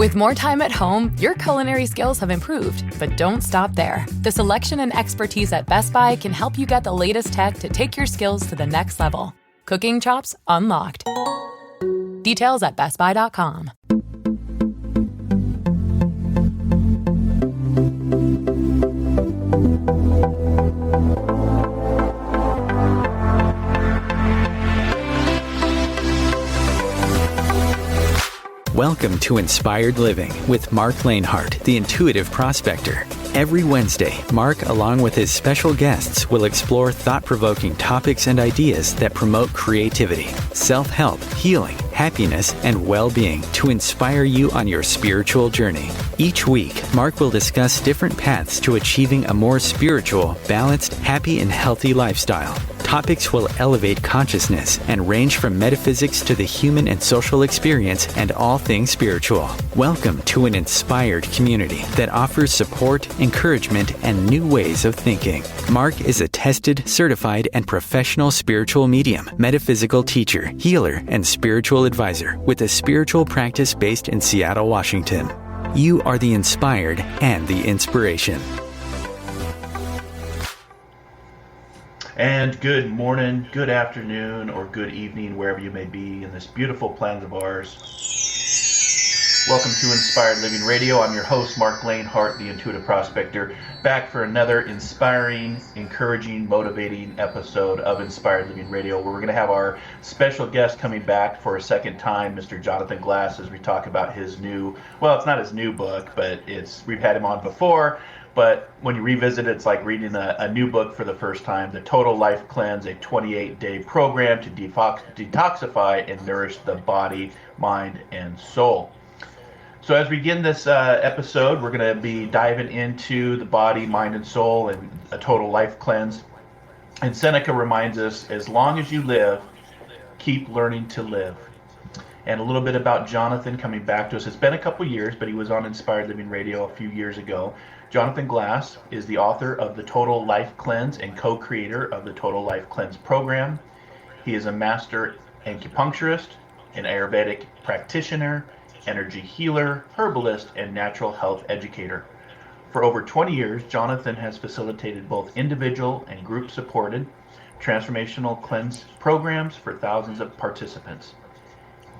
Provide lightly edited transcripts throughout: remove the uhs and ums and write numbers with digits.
With more time at home, your culinary skills have improved, but don't stop there. The selection and expertise at Best Buy can help you get the latest tech to take your skills to the next level. Cooking chops unlocked. Details at bestbuy.com. Welcome to Inspired Living with Mark Lanehart, the Intuitive Prospector. Every Wednesday, Mark, along with his special guests, will explore thought-provoking topics and ideas that promote creativity, self-help, healing, happiness, and well-being to inspire you on your spiritual journey. Each week, Mark will discuss different paths to achieving a more spiritual, balanced, happy, and healthy lifestyle. Topics will elevate consciousness and range from metaphysics to the human and social experience and all things spiritual. Welcome to an inspired community that offers support, encouragement, and new ways of thinking. Mark is a tested, certified, and professional spiritual medium, metaphysical teacher, healer, and spiritual advisor with a spiritual practice based in Seattle, Washington. You are the inspired and the inspiration. And good morning, good afternoon, or good evening, wherever you may be in this beautiful planet of ours. Welcome to Inspired Living Radio. I'm your host, Mark Lanehart, the Intuitive Prospector, back for another inspiring, encouraging, motivating episode of Inspired Living Radio, where we're going to have our special guest coming back for a second time, Mr. Jonathan Glass, as we talk about his new, well, it's not his new book, but we've had him on before. But when you revisit it, it's like reading a new book for the first time, The Total Life Cleanse, a 28-day program to detoxify and nourish the body, mind, and soul. So as we begin this episode, we're going to be diving into the body, mind, and soul and a total life cleanse. And Seneca reminds us, as long as you live, keep learning to live. And a little bit about Jonathan coming back to us. It's been a couple years, but he was on Inspired Living Radio a few years ago. Jonathan Glass is the author of The Total Life Cleanse and co-creator of the Total Life Cleanse program. He is a master acupuncturist, an Ayurvedic practitioner, energy healer, herbalist, and natural health educator. For over 20 years, Jonathan has facilitated both individual and group-supported transformational cleanse programs for thousands of participants.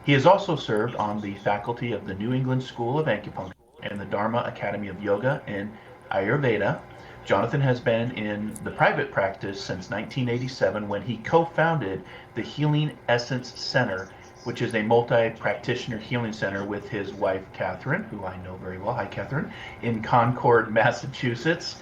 He has also served on the faculty of the New England School of Acupuncture and the Dharma Academy of Yoga and Ayurveda. Jonathan has been in the private practice since 1987 when he co-founded the Healing Essence Center, which is a multi-practitioner healing center with his wife, Catherine, who I know very well. Hi, Catherine, in Concord, Massachusetts.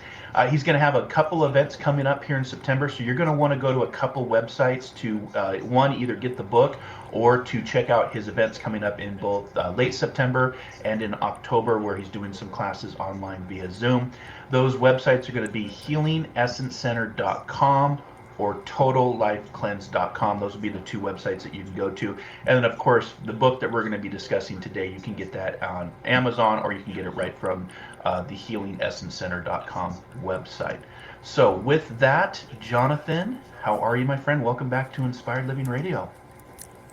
He's going to have a couple events coming up here in September, so you're going to want to go to a couple websites to, one, either get the book or to check out his events coming up in both late September and in October, where he's doing some classes online via Zoom. Those websites are going to be healingessencecenter.com or totallifecleanse.com. Those will be the two websites that you can go to. And then, of course, the book that we're going to be discussing today, you can get that on Amazon, or you can get it right from the healingessencecenter.com website. So with that, Jonathan, how are you, my friend? Welcome back to Inspired Living Radio.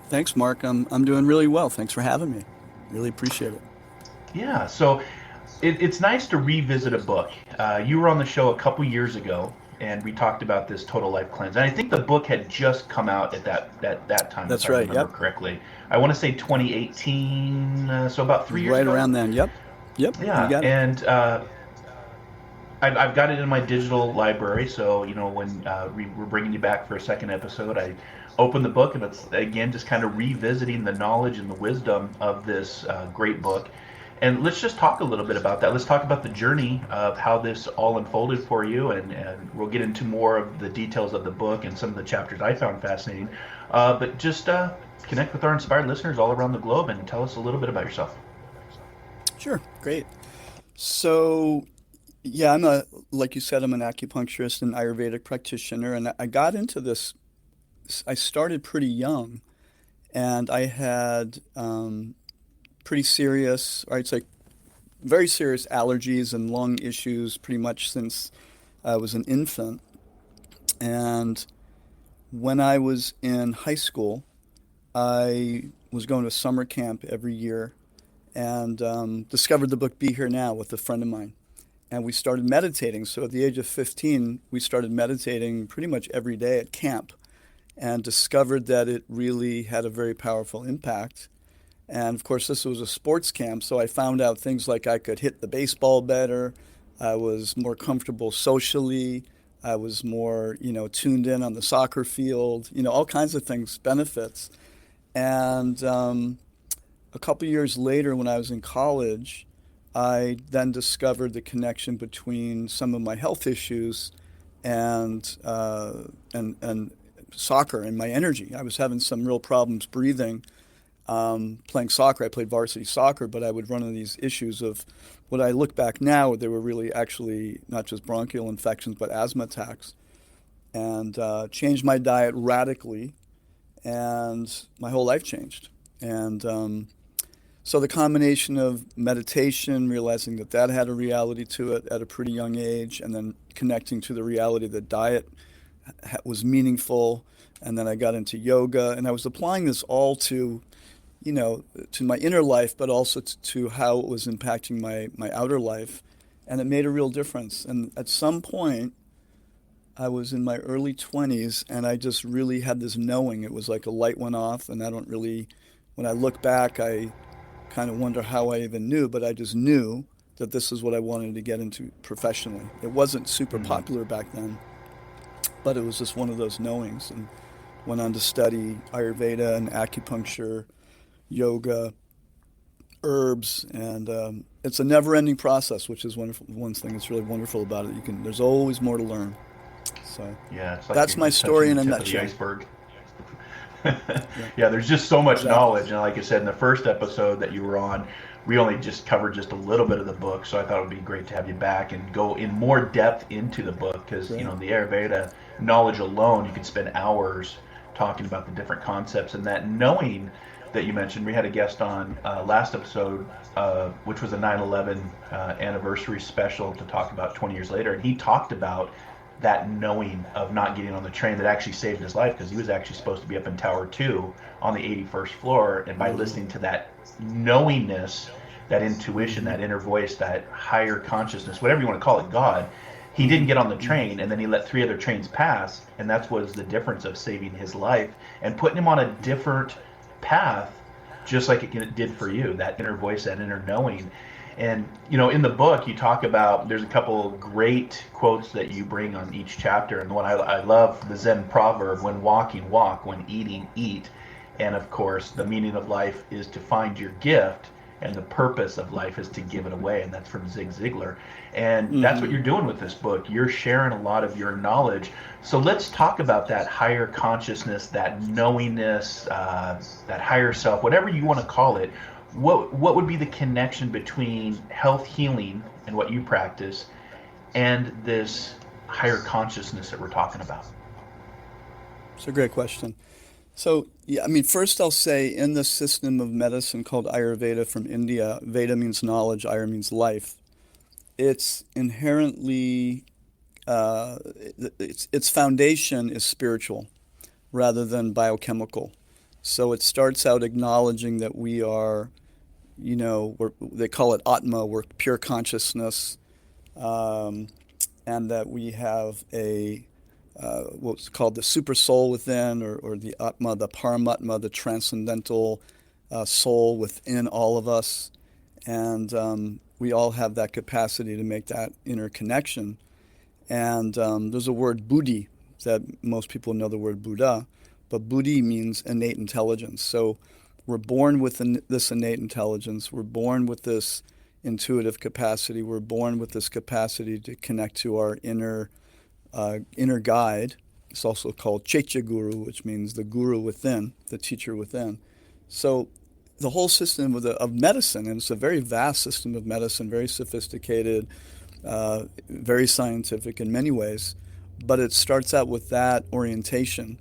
Thanks, Mark. I'm doing really well. Thanks for having me. Really appreciate it. Yeah, so it's nice to revisit a book. You were on the show a couple years ago, and we talked about this Total Life Cleanse. And I think the book had just come out at that time. That's if I right, remember yep. correctly. I want to say 2018, so about 3 years ago. Right around then, yep. Yeah, you got it. And I've got it in my digital library, so, you know, when we're bringing you back for a second episode, I open the book, and it's, again, just kind of revisiting the knowledge and the wisdom of this great book. And let's just talk a little bit about that. Let's talk about the journey of how this all unfolded for you, and we'll get into more of the details of the book and some of the chapters I found fascinating. But just connect with our inspired listeners all around the globe and tell us a little bit about yourself. Sure, great. So, yeah, like you said, I'm an acupuncturist and Ayurvedic practitioner, and I got into this. I started pretty young, and I had pretty serious, I'd say very serious allergies and lung issues pretty much since I was an infant. And when I was in high school, I was going to summer camp every year, and discovered the book Be Here Now with a friend of mine. And we started meditating. So at the age of 15, we started meditating pretty much every day at camp and discovered that it really had a very powerful impact. And of course, this was a sports camp, so I found out things like I could hit the baseball better, I was more comfortable socially, I was more, tuned in on the soccer field, all kinds of things, benefits. And a couple years later, when I was in college, I then discovered the connection between some of my health issues and soccer and my energy. I was having some real problems breathing. Playing soccer, I played varsity soccer, but I would run into these issues of what I look back now, they were really actually not just bronchial infections, but asthma attacks. And changed my diet radically, and my whole life changed. And so the combination of meditation, realizing that had a reality to it at a pretty young age, and then connecting to the reality that diet was meaningful, and then I got into yoga, and I was applying this all to my inner life, but also to how it was impacting my outer life. And it made a real difference. And at some point, I was in my early 20s, and I just really had this knowing. It was like a light went off, and when I look back, I kind of wonder how I even knew, but I just knew that this is what I wanted to get into professionally. It wasn't super popular back then, but it was just one of those knowings. And went on to study Ayurveda and acupuncture, yoga, herbs, and it's a never-ending process, which is wonderful. One thing that's really wonderful about it, there's always more to learn. So yeah, it's like that's my story in a nutshell. The iceberg. Yeah, there's just so much knowledge, and like I said in the first episode that you were on, we only just covered just a little bit of the book, so I thought it would be great to have you back and go in more depth into the book, because the Ayurveda knowledge alone, you could spend hours talking about the different concepts, and that knowing that you mentioned. We had a guest on last episode, which was a 9/11 anniversary special, to talk about 20 years later, and he talked about that knowing of not getting on the train that actually saved his life, because he was actually supposed to be up in Tower 2 on the 81st floor, and by listening to that knowingness, that intuition, that inner voice, that higher consciousness, whatever you want to call it, God, he didn't get on the train, and then he let 3 other trains pass, and that was the difference of saving his life and putting him on a different path, just like it did for you, that inner voice, that inner knowing. And in the book you talk about, there's a couple great quotes that you bring on each chapter, and the one I love, the Zen proverb, when walking, walk, when eating, eat, and of course the meaning of life is to find your gift, and the purpose of life is to give it away, and that's from Zig Ziglar. And that's what you're doing with this book. You're sharing a lot of your knowledge. So let's talk about that higher consciousness, that knowingness, that higher self, whatever you want to call it. What would be the connection between health healing and what you practice and this higher consciousness that we're talking about? It's a great question. So, first I'll say, in the system of medicine called Ayurveda from India, Veda means knowledge, Ayur means life. It's inherently, its foundation is spiritual rather than biochemical. So it starts out acknowledging that we are, they call it Atma, we're pure consciousness, and that we have what's called the super soul within, or the Atma, the Paramatma, the transcendental soul within all of us. And we all have that capacity to make that inner connection. And there's a word buddhi that most people know the word Buddha, but buddhi means innate intelligence. So we're born with this innate intelligence. We're born with this intuitive capacity. We're born with this capacity to connect to our inner guide. It's also called Chaitya Guru, which means the guru within, the teacher within. So the whole system of medicine, and it's a very vast system of medicine, very sophisticated, very scientific in many ways, but it starts out with that orientation.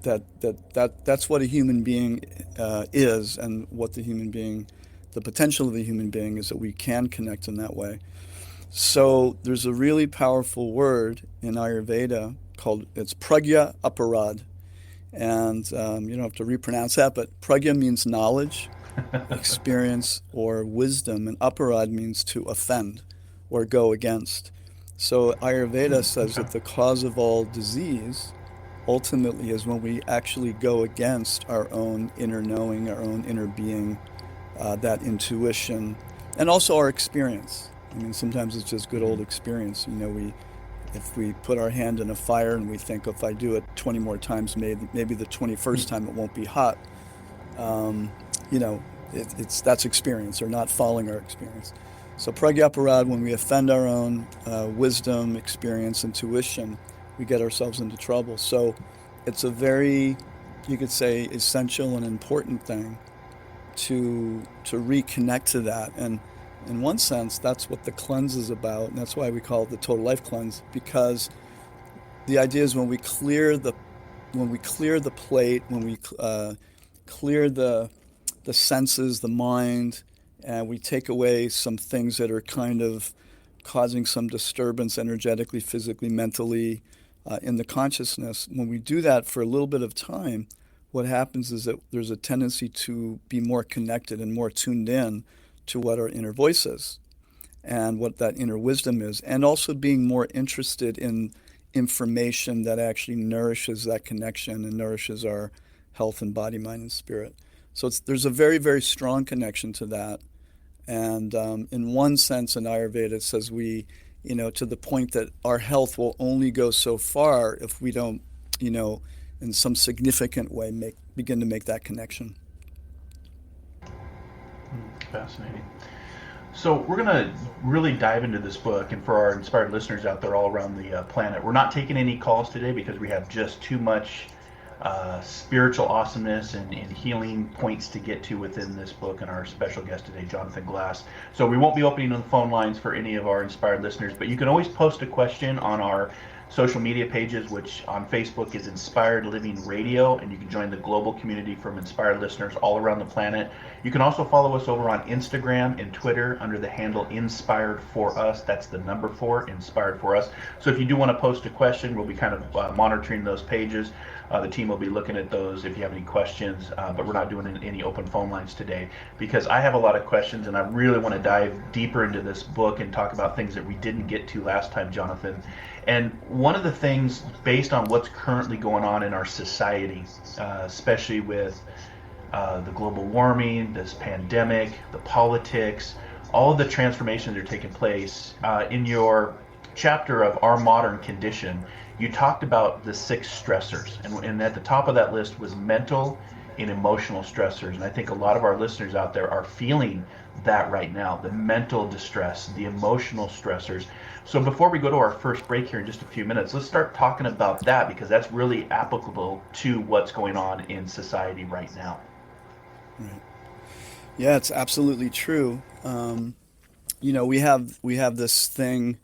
That's what a human being is, and what the potential of a human being is, that we can connect in that way. So there's a really powerful word in Ayurveda it's Pragya Aparad. And you don't have to repronounce that, but Pragya means knowledge, experience, or wisdom. And aparad means to offend or go against. So Ayurveda says that the cause of all disease ultimately is when we actually go against our own inner knowing, our own inner being, that intuition, and also our experience. I mean, sometimes it's just good old experience. If we put our hand in a fire and we think, if I do it 20 more times, maybe the 21st time it won't be hot. That's experience, or not following our experience. So pragyaparad, when we offend our own wisdom, experience, intuition, we get ourselves into trouble. So it's a very, you could say, essential and important thing to reconnect to that. And in one sense, that's what the cleanse is about, and that's why we call it the Total Life Cleanse, because the idea is when we clear the plate, when we clear the senses, the mind, and we take away some things that are kind of causing some disturbance energetically, physically, mentally, in the consciousness. When we do that for a little bit of time, what happens is that there's a tendency to be more connected and more tuned in to what our inner voice is and what that inner wisdom is, and also being more interested in information that actually nourishes that connection and nourishes our health and body, mind, and spirit. So there's a very, very strong connection to that. And in one sense, in Ayurveda, it says to the point that our health will only go so far if we don't, in some significant way, begin to make that connection. Fascinating. So we're going to really dive into this book, and for our inspired listeners out there all around the planet, we're not taking any calls today because we have just too much spiritual awesomeness and healing points to get to within this book, and our special guest today, Jonathan Glass. So we won't be opening the phone lines for any of our inspired listeners, but you can always post a question on our social media pages, which on Facebook is Inspired Living Radio, and you can join the global community from inspired listeners all around the planet. You can also follow us over on Instagram and Twitter under the handle Inspired For Us. That's the number 4, Inspired For Us. So if you do want to post a question, we'll be kind of monitoring those pages. The team will be looking at those if you have any questions, but we're not doing any open phone lines today because I have a lot of questions, and I really want to dive deeper into this book and talk about things that we didn't get to last time, Jonathan. And one of the things, based on what's currently going on in our society, especially with the global warming, this pandemic, the politics, all of the transformations that are taking place, in your chapter of Our Modern Condition, you talked about the 6 stressors, and at the top of that list was mental and emotional stressors. And I think a lot of our listeners out there are feeling that right now, the mental distress, the emotional stressors. So before we go to our first break here in just a few minutes, let's start talking about that, because that's really applicable to what's going on in society right now. Right. Yeah, it's absolutely true. We have this thing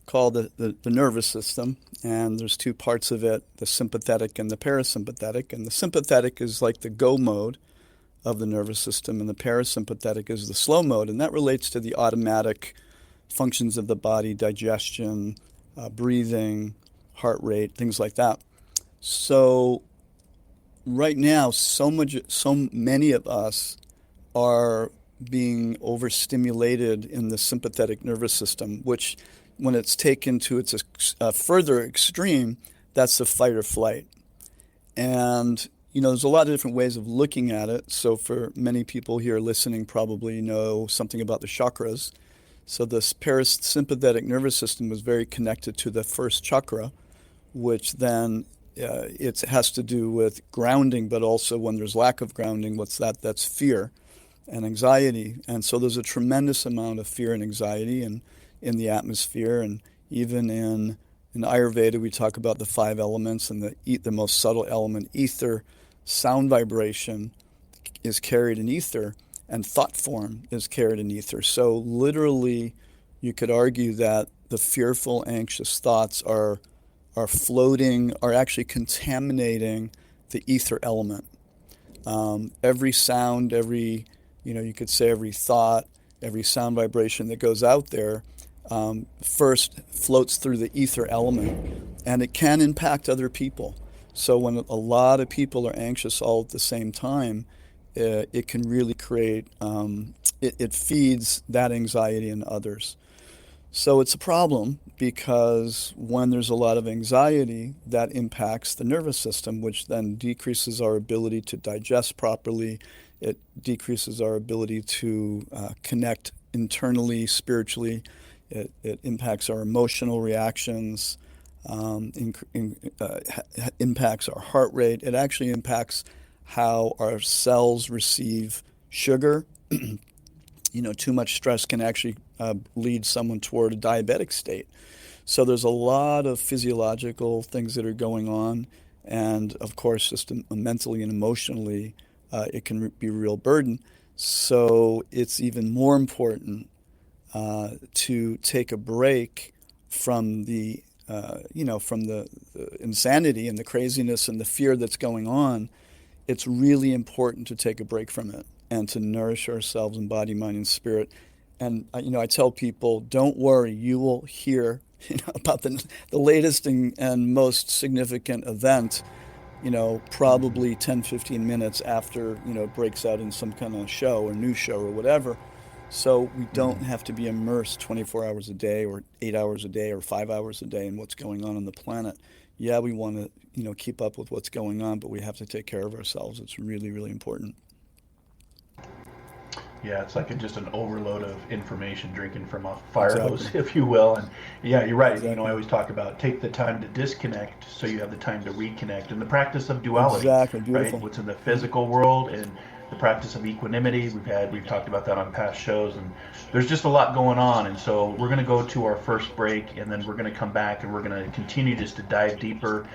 called the nervous system, and there's 2 parts of it, the sympathetic and the parasympathetic. And the sympathetic is like the go mode of the nervous system, and the parasympathetic is the slow mode, and that relates to the automatic functions of the body, digestion, breathing, heart rate, things like that. So right now, so many of us are being overstimulated in the sympathetic nervous system, which when it's taken to its further extreme, that's the fight or flight. And there's a lot of different ways of looking at it. So for many people here listening probably know something about the chakras. So this parasympathetic nervous system was very connected to the first chakra, which then it has to do with grounding, but also when there's lack of grounding, what's that? That's fear and anxiety. And so there's a tremendous amount of fear and anxiety in the atmosphere. And even in Ayurveda, we talk about the 5 elements, and the most subtle element, ether, sound vibration, is carried in ether, and thought form is carried in ether. So literally, you could argue that the fearful, anxious thoughts are floating, are actually contaminating the ether element. Every sound, you could say every thought, every sound vibration that goes out there first floats through the ether element, and it can impact other people. So when a lot of people are anxious all at the same time, it can really create, it feeds that anxiety in others. So it's a problem because when there's a lot of anxiety, that impacts the nervous system, which then decreases our ability to digest properly. It decreases our ability to connect internally, spiritually. It impacts our emotional reactions, impacts our heart rate. It actually impacts how our cells receive sugar. Too much stress can actually lead someone toward a diabetic state. So there's a lot of physiological things that are going on. And of course, just mentally and emotionally, it can be a real burden. So it's even more important to take a break from the insanity and the craziness and the fear that's going on. It's really important to take a break from it and to nourish ourselves in body, mind, and spirit. And I tell people, don't worry, you will hear about the latest and most significant event, probably 10, 15 minutes after, it breaks out in some kind of show or news show or whatever. So we don't have to be immersed 24 hours a day or 8 hours a day or 5 hours a day in what's going on the planet. Yeah, we want to, keep up with what's going on, but we have to take care of ourselves. It's really, really important. Yeah, it's like just an overload of information drinking from a fire hose, if you will. And yeah, you're right. Exactly. I always talk about take the time to disconnect so you have the time to reconnect. And the practice of duality, exactly. Beautiful. Right? What's in the physical world and the practice of equanimity. We've talked about that on past shows, and there's just a lot going on. And so we're going to go to our first break, and then we're going to come back and we're going to continue just to dive deeper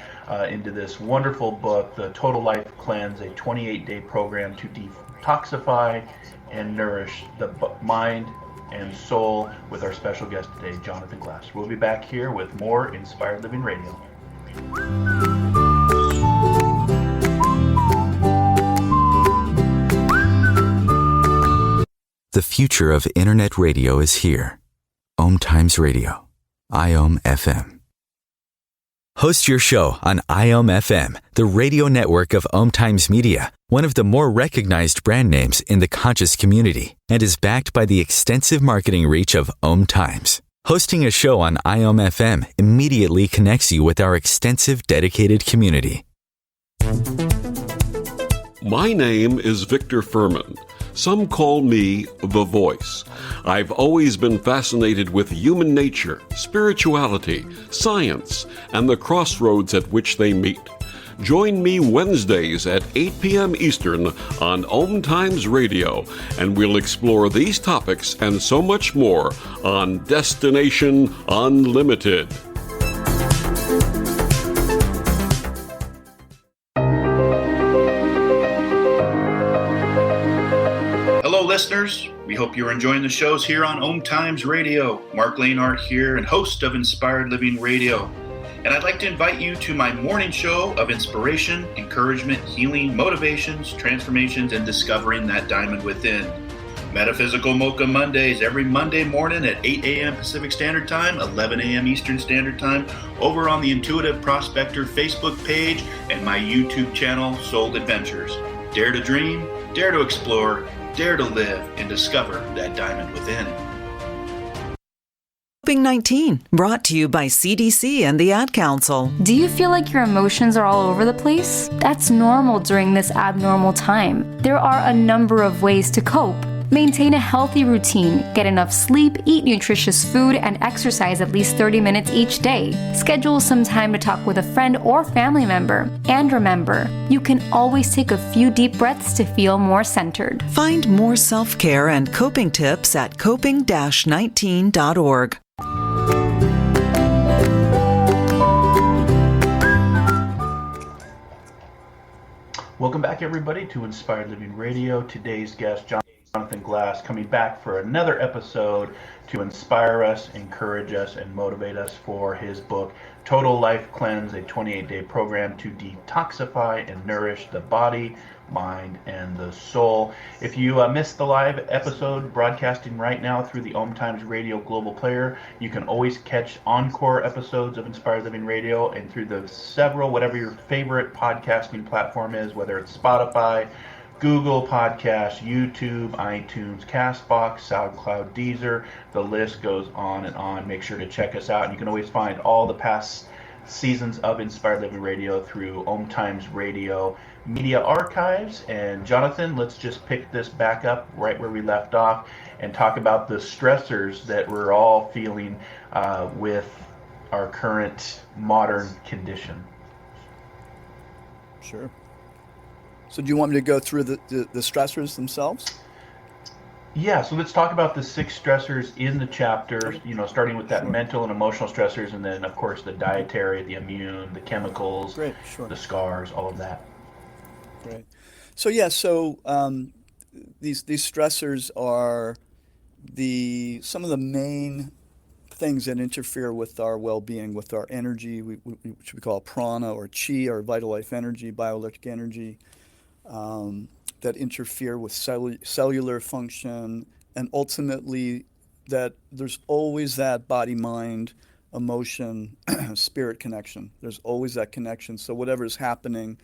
into this wonderful book, The Total Life Cleanse, a 28-day program to detoxify and nourish the mind and soul, with our special guest today, Jonathan Glass. We'll be back here with more Inspired Living Radio. The future of Internet radio is here. Om Times Radio. IOM FM. Host your show on IOM FM, the radio network of Om Times Media, one of the more recognized brand names in the conscious community, and is backed by the extensive marketing reach of Om Times. Hosting a show on IOM FM immediately connects you with our extensive dedicated community. My name is Victor Furman. Some call me The Voice. I've always been fascinated with human nature, spirituality, science, and the crossroads at which they meet. Join me Wednesdays at 8 p.m. Eastern on Om Times Radio, and we'll explore these topics and so much more on Destination Unlimited. Listeners, we hope you're enjoying the shows here on Om Times Radio. Mark Lanehart here, and host of Inspired Living Radio. And I'd like to invite you to my morning show of inspiration, encouragement, healing, motivations, transformations, and discovering that diamond within. Metaphysical Mocha Mondays every Monday morning at 8 a.m. Pacific Standard Time, 11 a.m. Eastern Standard Time, over on the Intuitive Prospector Facebook page and my YouTube channel, Soul Adventures. Dare to dream, dare to explore, dare to live, and discover that diamond within. Coping-19, brought to you by CDC and the Ad Council. Do you feel like your emotions are all over the place? That's normal during this abnormal time. There are a number of ways to cope. Maintain a healthy routine, get enough sleep, eat nutritious food, and exercise at least 30 minutes each day. Schedule some time to talk with a friend or family member. And remember, you can always take a few deep breaths to feel more centered. Find more self-care and coping tips at coping-19.org. Welcome back, everybody, to Inspired Living Radio. Today's guest, Jonathan Glass, coming back for another episode to inspire us, encourage us, and motivate us for his book, Total Life Cleanse, a 28-day program to detoxify and nourish the body, mind, and the soul. If you missed the live episode broadcasting right now through the Om Times Radio Global Player, you can always catch encore episodes of Inspired Living Radio and through the several, whatever your favorite podcasting platform is, whether it's Spotify, Google Podcasts, YouTube, iTunes, CastBox, SoundCloud, Deezer. The list goes on and on. Make sure to check us out. And you can always find all the past seasons of Inspired Living Radio through Om Times Radio Media Archives. And Jonathan, let's just pick this back up right where we left off and talk about the stressors that we're all feeling with our current modern condition. Sure. So do you want me to go through the stressors themselves? Yeah, so let's talk about the 6 stressors in the chapter, starting with that Sure. mental and emotional stressors, and then, of course, the dietary, the immune, the chemicals, Great, sure. the scars, all of that. Great. So these stressors are some of the main things that interfere with our well-being, with our energy, which we call prana or chi, or vital life energy, bioelectric energy, that interfere with cellular function, and ultimately that there's always that body-mind, emotion, spirit connection. There's always that connection. So whatever is happening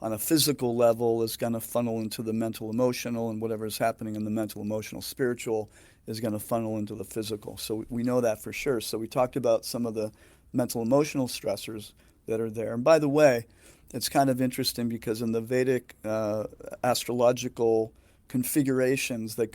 on a physical level is going to funnel into the mental emotional, and whatever is happening in the mental emotional spiritual is going to funnel into the physical. So we know that for sure. So we talked about some of the mental emotional stressors that are there. And by the way, it's kind of interesting because in the Vedic astrological configurations that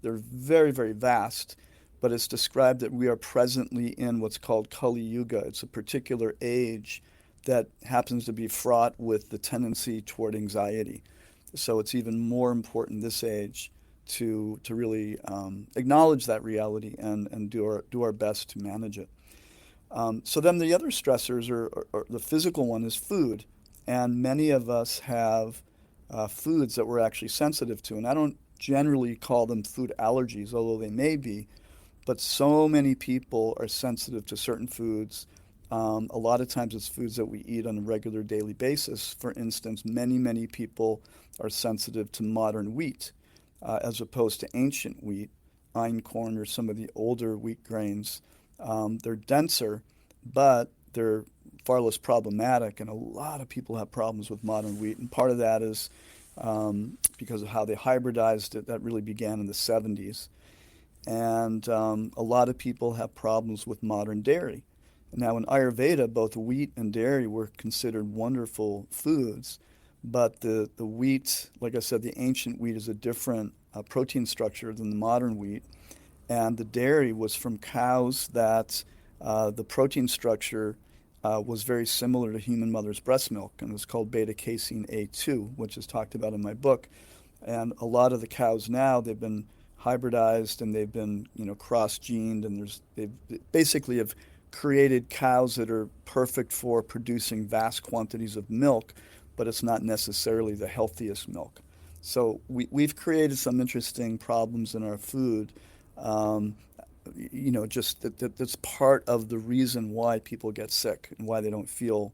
they're very, very vast, but it's described that we are presently in what's called Kali Yuga. It's a particular age that happens to be fraught with the tendency toward anxiety. So it's even more important this age to really acknowledge that reality and do our best to manage it. So then the other stressors are the physical one is food. And many of us have foods that we're actually sensitive to. And I don't generally call them food allergies, although they may be. But so many people are sensitive to certain foods. A lot of times it's foods that we eat on a regular daily basis. For instance, many people are sensitive to modern wheat as opposed to ancient wheat, einkorn, or some of the older wheat grains. They're denser, but they're far less problematic, and a lot of people have problems with modern wheat, and part of that is because of how they hybridized it. That really began in the 70s, and a lot of people have problems with modern dairy. Now in Ayurveda, both wheat and dairy were considered wonderful foods, but the wheat, like I said, the ancient wheat is a different protein structure than the modern wheat, and the dairy was from cows that the protein structure was very similar to human mother's breast milk, and it's called beta-casein A2, which is talked about in my book. And a lot of the cows now, they've been hybridized and they've been cross-gened, and they basically have created cows that are perfect for producing vast quantities of milk, but it's not necessarily the healthiest milk. So we've created some interesting problems in our food. Just that's part of the reason why people get sick and why they don't feel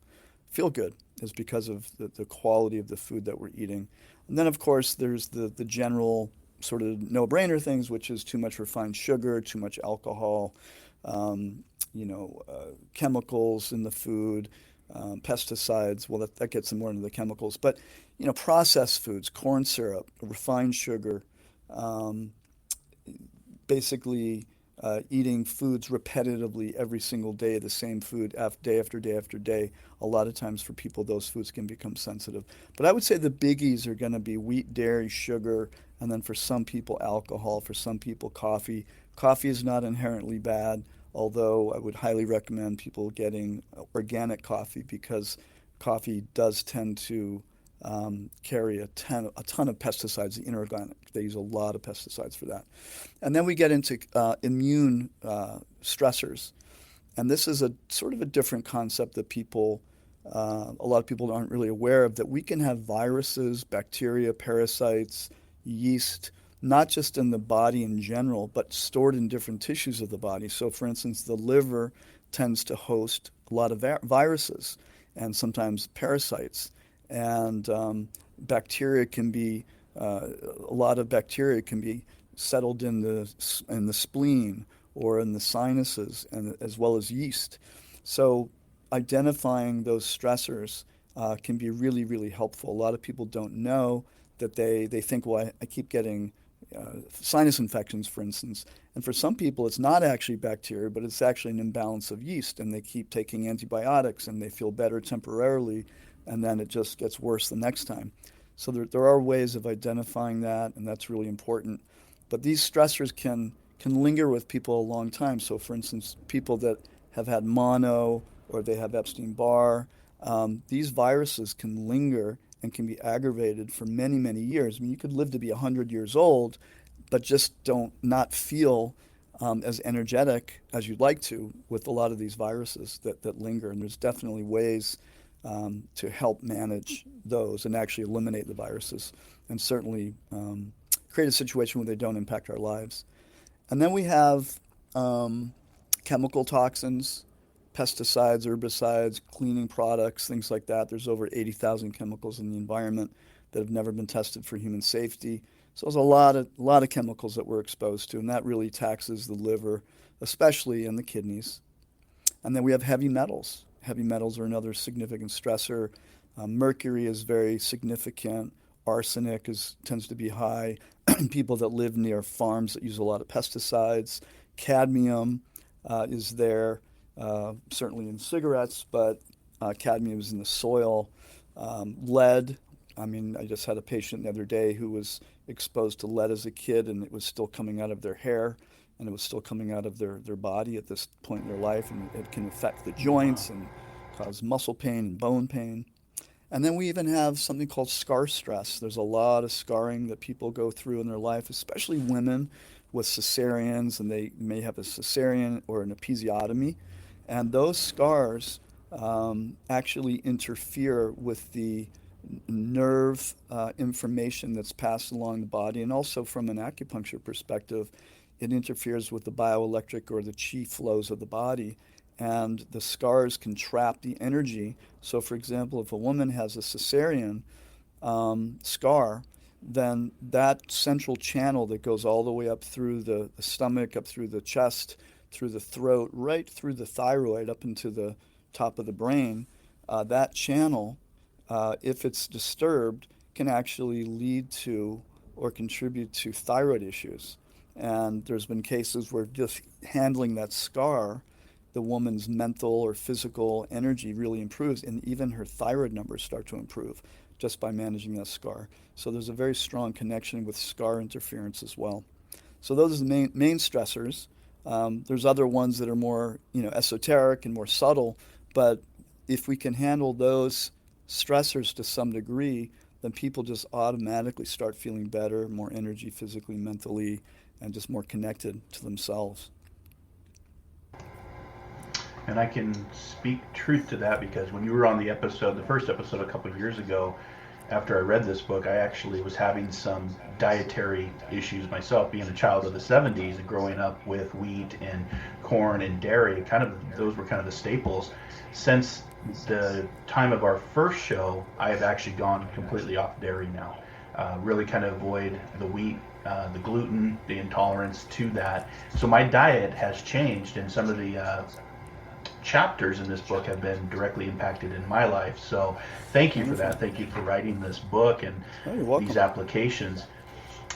good is because of the quality of the food that we're eating. And then, of course, there's the general sort of no-brainer things, which is too much refined sugar, too much alcohol, chemicals in the food, pesticides. Well, that gets more into the chemicals. But, processed foods, corn syrup, refined sugar, basically eating foods repetitively every single day, the same food day after day after day. A lot of times for people, those foods can become sensitive. But I would say the biggies are going to be wheat, dairy, sugar, and then for some people, alcohol, for some people, coffee. Coffee is not inherently bad, although I would highly recommend people getting organic coffee because coffee does tend to carry a ton of pesticides, the inorganic. They use a lot of pesticides for that. And then we get into immune stressors. And this is a sort of a different concept that a lot of people aren't really aware of, that we can have viruses, bacteria, parasites, yeast, not just in the body in general, but stored in different tissues of the body. So for instance, the liver tends to host a lot of viruses and sometimes parasites. And bacteria can be a lot of bacteria can be settled in the spleen or in the sinuses, and as well as yeast. So identifying those stressors can be really, really helpful. A lot of people don't know that they think, well, I keep getting sinus infections, for instance. And for some people, it's not actually bacteria, but it's actually an imbalance of yeast, and they keep taking antibiotics, and they feel better temporarily, and then it just gets worse the next time. So there are ways of identifying that, and that's really important. But these stressors can linger with people a long time. So, for instance, people that have had mono or they have Epstein-Barr, these viruses can linger and can be aggravated for many, many years. I mean, you could live to be 100 years old, but just not feel as energetic as you'd like to with a lot of these viruses that linger. And there's definitely ways to help manage those and actually eliminate the viruses, and certainly create a situation where they don't impact our lives. And then we have chemical toxins, pesticides, herbicides, cleaning products, things like that. There's over 80,000 chemicals in the environment that have never been tested for human safety. So there's a lot of chemicals that we're exposed to, and that really taxes the liver, especially in the kidneys. And then we have heavy metals. Heavy metals are another significant stressor. Mercury is very significant. Arsenic tends to be high. People that live near farms that use a lot of pesticides. Cadmium is there, certainly in cigarettes, but cadmium is in the soil. Lead. I mean, I just had a patient the other day who was exposed to lead as a kid, and it was still coming out of their hair, and it was still coming out of their body at this point in their life, and it can affect the joints and cause muscle pain and bone pain. And then we even have something called scar stress. There's a lot of scarring that people go through in their life, especially women with cesareans, and they may have a cesarean or an episiotomy. And those scars actually interfere with the nerve information that's passed along the body. And also from an acupuncture perspective, it interferes with the bioelectric or the chi flows of the body. And the scars can trap the energy. So, for example, if a woman has a cesarean scar, then that central channel that goes all the way up through the stomach, up through the chest, through the throat, right through the thyroid, up into the top of the brain, that channel, if it's disturbed, can actually lead to or contribute to thyroid issues. And there's been cases where just handling that scar, the woman's mental or physical energy really improves, and even her thyroid numbers start to improve just by managing that scar. So there's a very strong connection with scar interference as well. So those are the main stressors. There's other ones that are more, esoteric and more subtle, but if we can handle those stressors to some degree, then people just automatically start feeling better, more energy physically, mentally, and just more connected to themselves. And I can speak truth to that because when you were on the first episode a couple of years ago, after I read this book, I actually was having some dietary issues myself, being a child of the 70s and growing up with wheat and corn and dairy. Those were kind of the staples. Since the time of our first show, I have actually gone completely off dairy now. Really kind of avoid the wheat, the gluten, the intolerance to that. So my diet has changed, and some of the chapters in this book have been directly impacted in my life. So thank you for that. Thank you for writing this book and these applications.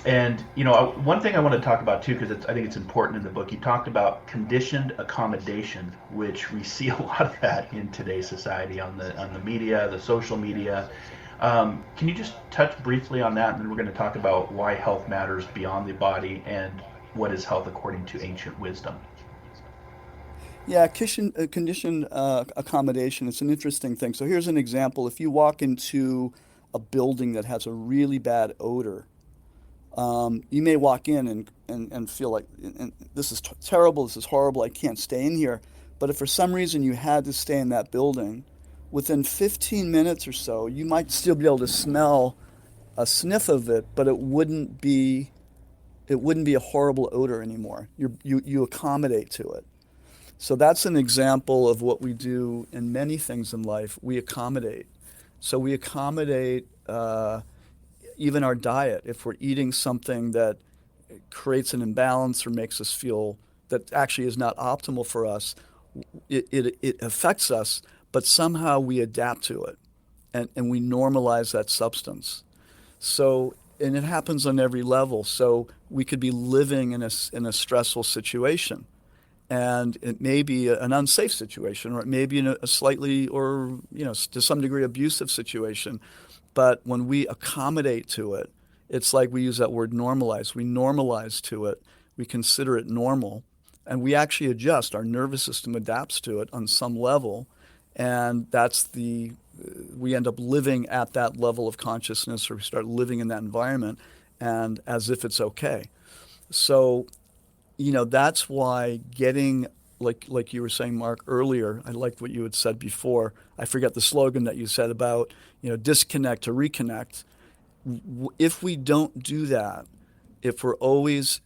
And, one thing I want to talk about too, because I think it's important in the book, you talked about conditioned accommodation, which we see a lot of that in today's society on the media, the social media. Can you just touch briefly on that? And then we're going to talk about why health matters beyond the body and what is health according to ancient wisdom. Yeah, conditioned accommodation, it's an interesting thing. So here's an example. If you walk into a building that has a really bad odor, you may walk in and feel like, this is terrible, this is horrible, I can't stay in here. But if for some reason you had to stay in that building, within 15 minutes or so, you might still be able to smell a sniff of it, but it wouldn't be a horrible odor anymore. You accommodate to it. So that's an example of what we do in many things in life. We accommodate. So we accommodate even our diet. If we're eating something that creates an imbalance or makes us feel that actually is not optimal for us, it affects us, but somehow we adapt to it and we normalize that substance. So, and it happens on every level. So we could be living in a stressful situation, and it may be an unsafe situation, or it may be in a slightly, or to some degree, abusive situation. But when we accommodate to it, it's like we use that word normalize. We normalize to it. We consider it normal, and we actually adjust. Our nervous system adapts to it on some level, and we end up living at that level of consciousness, or we start living in that environment, and as if it's okay. So, that's why getting, like you were saying, Mark, earlier, I liked what you had said before. I forget the slogan that you said about, disconnect to reconnect. If we don't do that, if we're always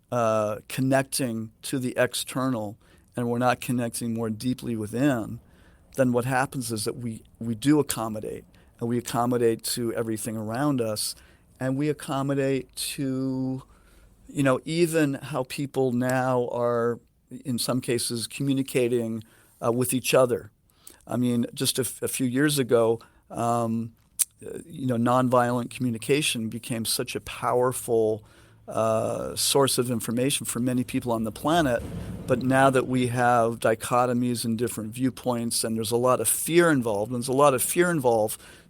connecting to the external and we're not connecting more deeply within, then what happens is that we do accommodate, and we accommodate to everything around us, and we accommodate to, even how people now are, in some cases, communicating with each other. I mean, just a few years ago, nonviolent communication became such a powerful source of information for many people on the planet. But now that we have dichotomies and different viewpoints, and there's a lot of fear involved,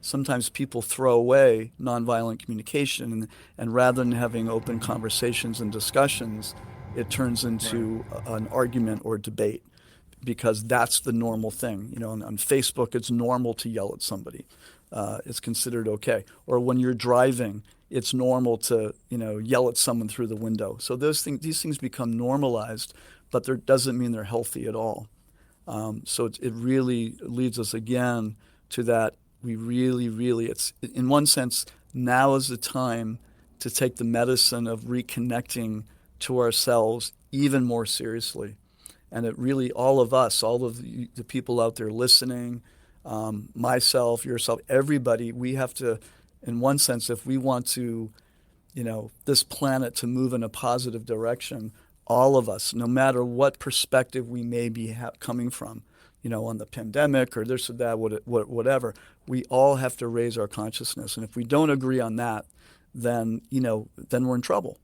sometimes people throw away nonviolent communication, and rather than having open conversations and discussions, it turns into an argument or debate, because that's the normal thing. On Facebook, it's normal to yell at somebody. It's considered okay. Or when you're driving, it's normal to yell at someone through the window. So these things become normalized, but that doesn't mean they're healthy at all. So it really leads us again to that. We really, it's in one sense, now is the time to take the medicine of reconnecting to ourselves even more seriously. And it really, all of us, all of the people out there listening, myself, yourself, everybody, we have to, in one sense, if we want to, this planet to move in a positive direction, all of us, no matter what perspective we may be coming from, on the pandemic or this or that, whatever, we all have to raise our consciousness. And if we don't agree on that, then we're in trouble.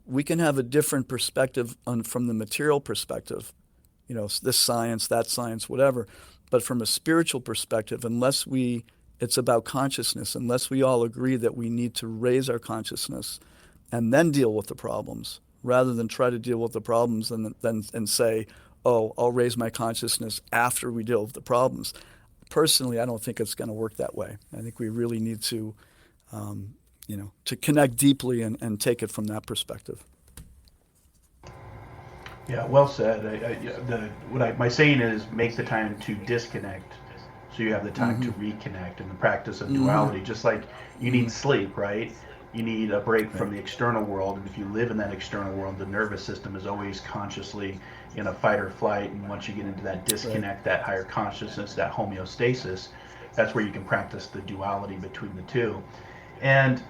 We can have a different perspective from the material perspective, this science, that science, whatever. But from a spiritual perspective, it's about consciousness, unless we all agree that we need to raise our consciousness and then deal with the problems, rather than try to deal with the problems and say, oh, I'll raise my consciousness after we deal with the problems. Personally, I don't think it's going to work that way. I think we really need to, to connect deeply and take it from that perspective. Yeah, well said. My saying is, make the time to disconnect, so you have the time to reconnect. And the practice of duality, just like you need sleep, right? You need a break from the external world, and if you live in that external world, the nervous system is always consciously in a fight or flight. And once you get into that disconnect, that higher consciousness, that homeostasis, that's where you can practice the duality between the two. And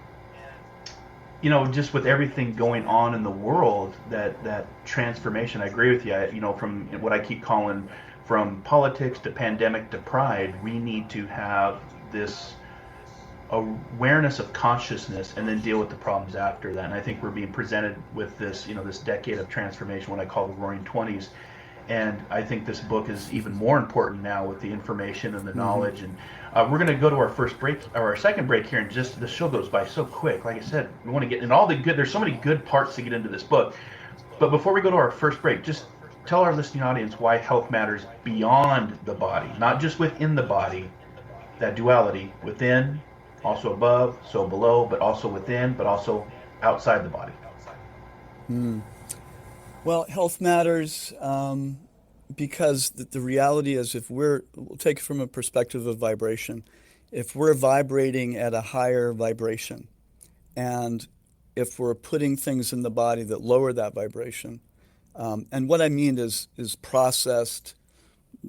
just with everything going on in the world, that transformation, I agree with you. From what I keep calling, from politics to pandemic to pride, we need to have this awareness of consciousness and then deal with the problems after that. And I think we're being presented with this, this decade of transformation, what I call the Roaring 20s. And I think this book is even more important now with the information and the knowledge. And we're going to go to our first break, or our second break here, and just the show goes by so quick. Like I said, we want to get in all the good. There's so many good parts to get into this book. But before we go to our first break, just tell our listening audience why health matters beyond the body, not just within the body. That duality within, also above, so below, but also within, but also outside the body. Well, health matters because the reality is, we'll take it from a perspective of vibration. If we're vibrating at a higher vibration, and if we're putting things in the body that lower that vibration, and what I mean is processed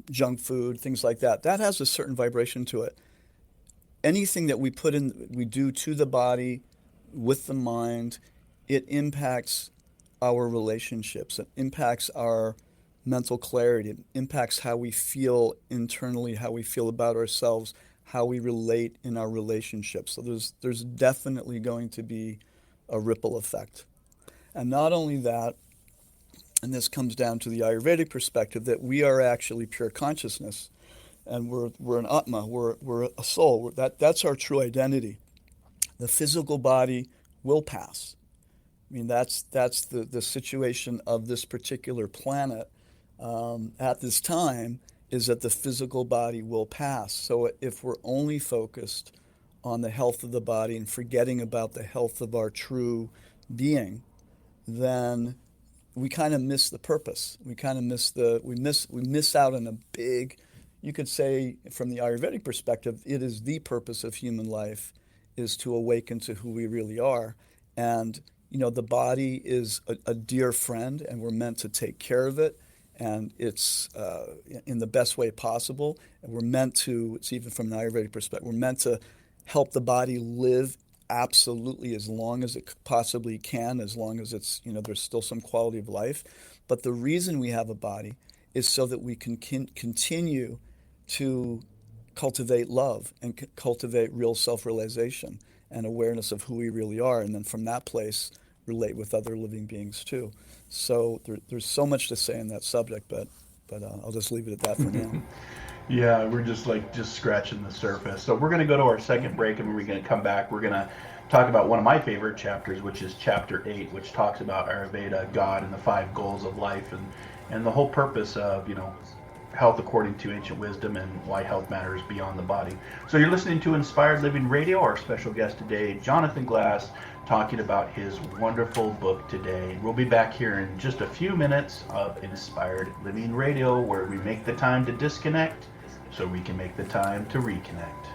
junk food, things like that, that has a certain vibration to it. Anything that we do to the body with the mind, it impacts our relationships. It impacts our mental clarity. It impacts how we feel internally, how we feel about ourselves, how we relate in our relationships. So there's definitely going to be a ripple effect. And not only that, and this comes down to the Ayurvedic perspective, that we are actually pure consciousness, and we're an Atma, we're a soul. That's our true identity. The physical body will pass. I mean, that's the situation of this particular planet at this time, is that the physical body will pass. So if we're only focused on the health of the body and forgetting about the health of our true being, then we kind of miss the purpose. We kind of miss out on a big, you could say from the Ayurvedic perspective, it is the purpose of human life, is to awaken to who we really are. And the body is a dear friend, and we're meant to take care of it, and it's in the best way possible. And we're meant to, it's even from an Ayurvedic perspective, we're meant to help the body live absolutely as long as it possibly can, as long as it's, there's still some quality of life. But the reason we have a body is so that we can continue to cultivate love and cultivate real self-realization and awareness of who we really are, and then from that place relate with other living beings too. So there's so much to say on that subject, but I'll just leave it at that for now. Yeah, we're just scratching the surface. So we're going to go to our second break, and when we're going to come back, we're going to talk about one of my favorite chapters, which is chapter 8, which talks about Ayurveda, God, and the 5 goals of life, and the whole purpose of, health according to ancient wisdom, and why health matters beyond the body. So you're listening to Inspired Living Radio. Our special guest today, Jonathan Glass, talking about his wonderful book today. We'll be back here in just a few minutes of Inspired Living Radio, where we make the time to disconnect so we can make the time to reconnect.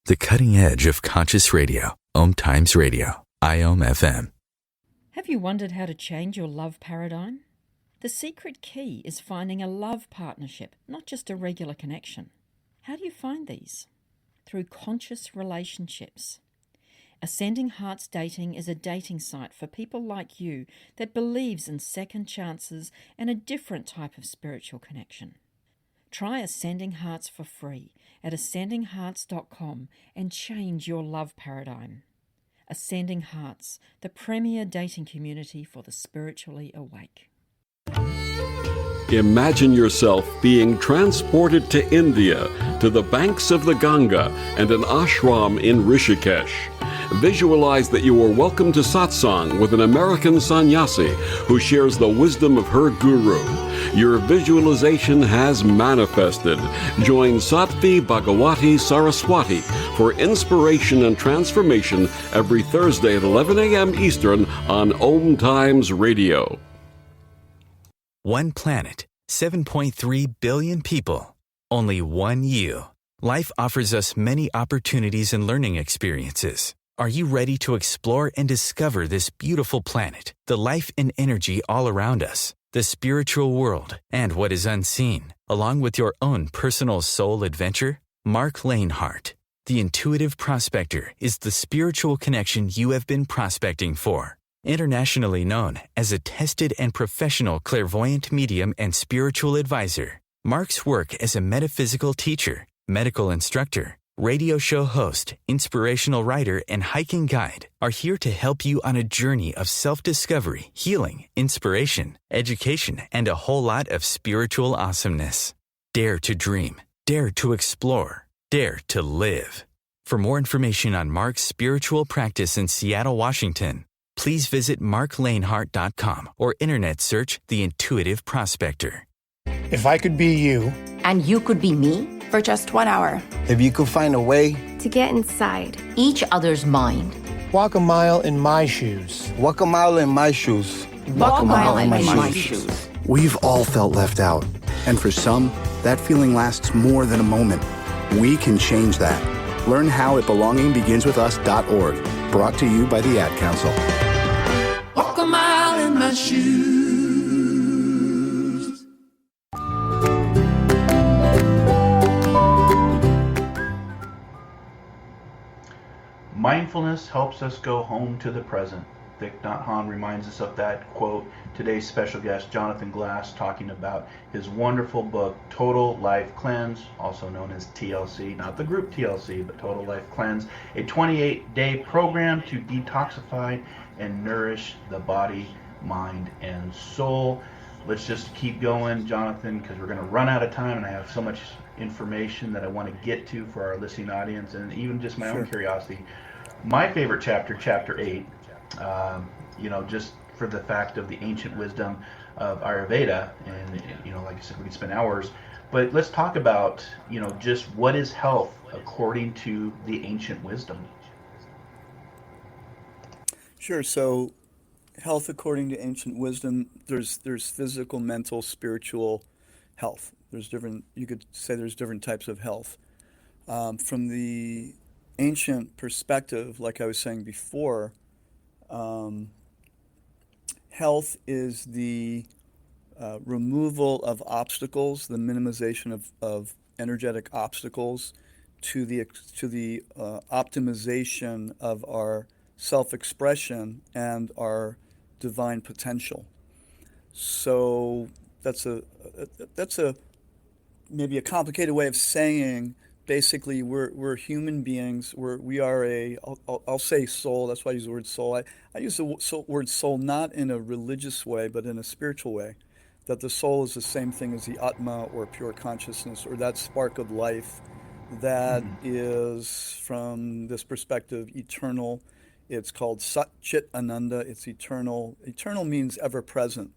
The cutting edge of conscious radio. Om Times Radio. IOM FM. Have you wondered how to change your love paradigm? The secret key is finding a love partnership, not just a regular connection. How do you find these? Through conscious relationships. Ascending Hearts Dating is a dating site for people like you that believes in second chances and a different type of spiritual connection. Try Ascending Hearts for free at ascendinghearts.com and change your love paradigm. Ascending Hearts, the premier dating community for the spiritually awake. Imagine yourself being transported to India, to the banks of the Ganga and an ashram in Rishikesh. Visualize that you are welcome to satsang with an American sannyasi who shares the wisdom of her guru. Your visualization has manifested. Join Sattvi Bhagawati Saraswati for inspiration and transformation every Thursday at 11 a.m. Eastern on Om Times Radio. One planet, 7.3 billion people, only one you. Life offers us many opportunities and learning experiences. Are you ready to explore and discover this beautiful planet, the life and energy all around us, the spiritual world, and what is unseen, along with your own personal soul adventure? Mark Lanehart, the Intuitive Prospector, is the spiritual connection you have been prospecting for. Internationally known as a tested and professional clairvoyant medium and spiritual advisor, Mark's work as a metaphysical teacher, medical instructor, radio show host, inspirational writer, and hiking guide are here to help you on a journey of self-discovery, healing, inspiration, education, and a whole lot of spiritual awesomeness. Dare to dream. Dare to explore. Dare to live. For more information on Mark's spiritual practice in Seattle, Washington, please visit marklanehart.com or internet search The Intuitive Prospector. If I could be you. And you could be me? For just 1 hour. If you could find a way to get inside each other's mind. Walk a mile in my shoes. Walk a mile in my shoes. Walk a mile in my shoes. We've all felt left out. And for some, that feeling lasts more than a moment. We can change that. Learn how at belongingbeginswithus.org. Brought to you by the Ad Council. Walk a mile in my shoes. Mindfulness helps us go home to the present. Thich Nhat Hanh reminds us of that quote. Today's special guest, Jonathan Glass, talking about his wonderful book, Total Life Cleanse, also known as TLC, not the group TLC, but Total Life Cleanse, a 28-day program to detoxify and nourish the body, mind, and soul. Let's just keep going, Jonathan, because we're going to run out of time, and I have so much information that I want to get to for our listening audience, and even just my own curiosity. My favorite chapter, chapter 8, just for the fact of the ancient wisdom of Ayurveda, and like I said, we could spend hours, but let's talk about just what is health according to the ancient wisdom. Sure. So health according to ancient wisdom, there's physical, mental, spiritual health. You could say there's different types of health. From the ancient perspective, like I was saying before, health is the removal of obstacles, the minimization of energetic obstacles to the optimization of our self-expression and our divine potential. So that's a maybe a complicated way of saying basically we're human beings. We are I'll say soul. That's why I use the word soul. I use the word soul not in a religious way, but in a spiritual way. That the soul is the same thing as the Atma or pure consciousness or that spark of life that is, from this perspective, eternal. It's called Sat Chit Ananda. It's eternal. Eternal means ever present.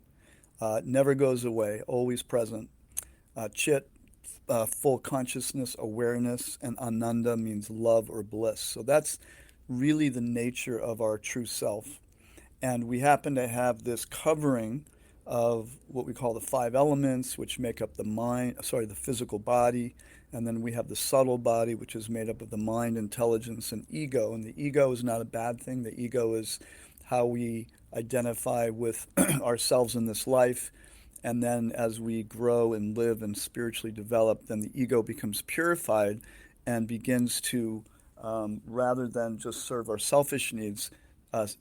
Never goes away, always present. Chit, full consciousness, awareness, and Ananda means love or bliss. So that's really the nature of our true self. And we happen to have this covering of what we call the 5 elements, which make up the physical body. And then we have the subtle body, which is made up of the mind, intelligence, and ego. And the ego is not a bad thing. The ego is how we identify with ourselves in this life. And then as we grow and live and spiritually develop, then the ego becomes purified and begins to, rather than just serve our selfish needs,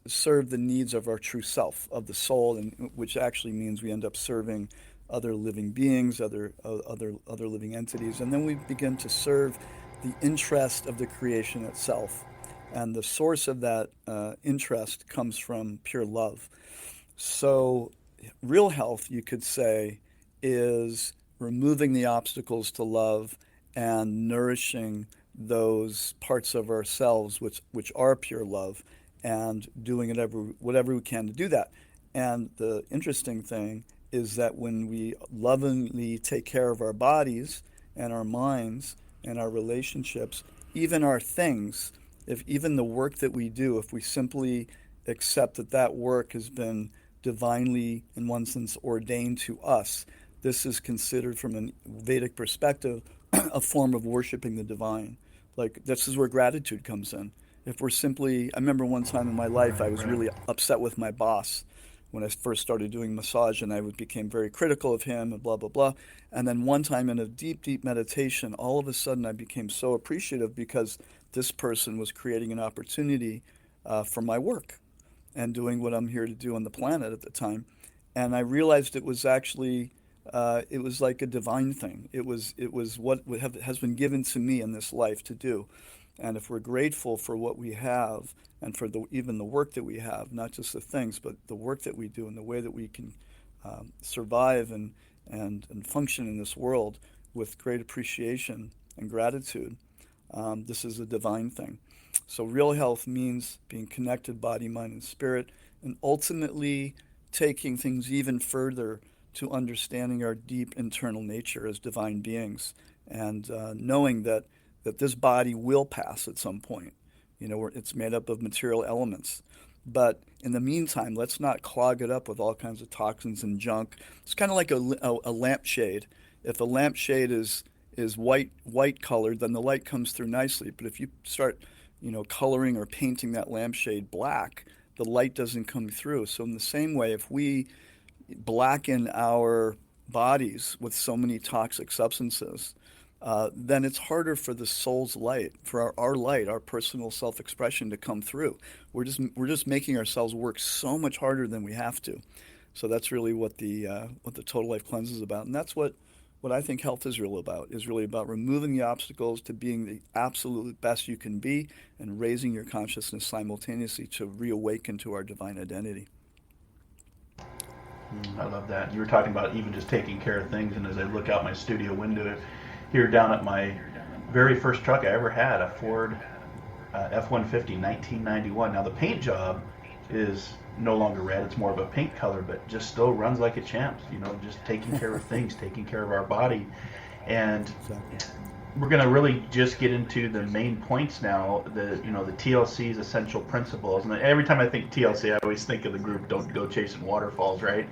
serve the needs of our true self, of the soul, and which actually means we end up serving other living beings, other living entities, and then we begin to serve the interest of the creation itself. And the source of that interest comes from pure love. So real health, you could say, is removing the obstacles to love and nourishing those parts of ourselves which are pure love, and doing whatever we can to do that. And the interesting thing is that when we lovingly take care of our bodies and our minds and our relationships, even our things, even the work that we do, if we simply accept that work has been divinely, in one sense, ordained to us, this is considered, from a Vedic perspective, a form of worshiping the divine. Like, this is where gratitude comes in. If we're simply, I remember one time in my life I was really upset with my boss when I first started doing massage, and I became very critical of him and blah, blah, blah. And then one time in a deep, deep meditation, all of a sudden I became so appreciative because this person was creating an opportunity for my work and doing what I'm here to do on the planet at the time. And I realized it was actually, it was like a divine thing. It was what has been given to me in this life to do. And if we're grateful for what we have and for even the work that we have, not just the things, but the work that we do and the way that we can survive and function in this world with great appreciation and gratitude, this is a divine thing. So real health means being connected, body, mind, and spirit, and ultimately taking things even further to understanding our deep internal nature as divine beings, and knowing that this body will pass at some point. It's made up of material elements. But in the meantime, let's not clog it up with all kinds of toxins and junk. It's kind of like a lampshade. If a lampshade is white colored, then the light comes through nicely. But if you start, coloring or painting that lampshade black, the light doesn't come through. So in the same way, if we blacken our bodies with so many toxic substances, then it's harder for the soul's light, for our light, our personal self-expression to come through. We're just making ourselves work so much harder than we have to. So that's really what the Total Life Cleanse is about, and that's what I think health is really about removing the obstacles to being the absolute best you can be and raising your consciousness simultaneously to reawaken to our divine identity. I love that. You were talking about even just taking care of things, and as I look out my studio window here down at my very first truck I ever had, a Ford F-150, 1991. Now the paint job is no longer red, it's more of a pink color, but just still runs like a champ, just taking care of things, taking care of our body. And we're going to really just get into the main points now, the TLC's essential principles. And every time I think TLC, I always think of the group Don't Go Chasing Waterfalls, right?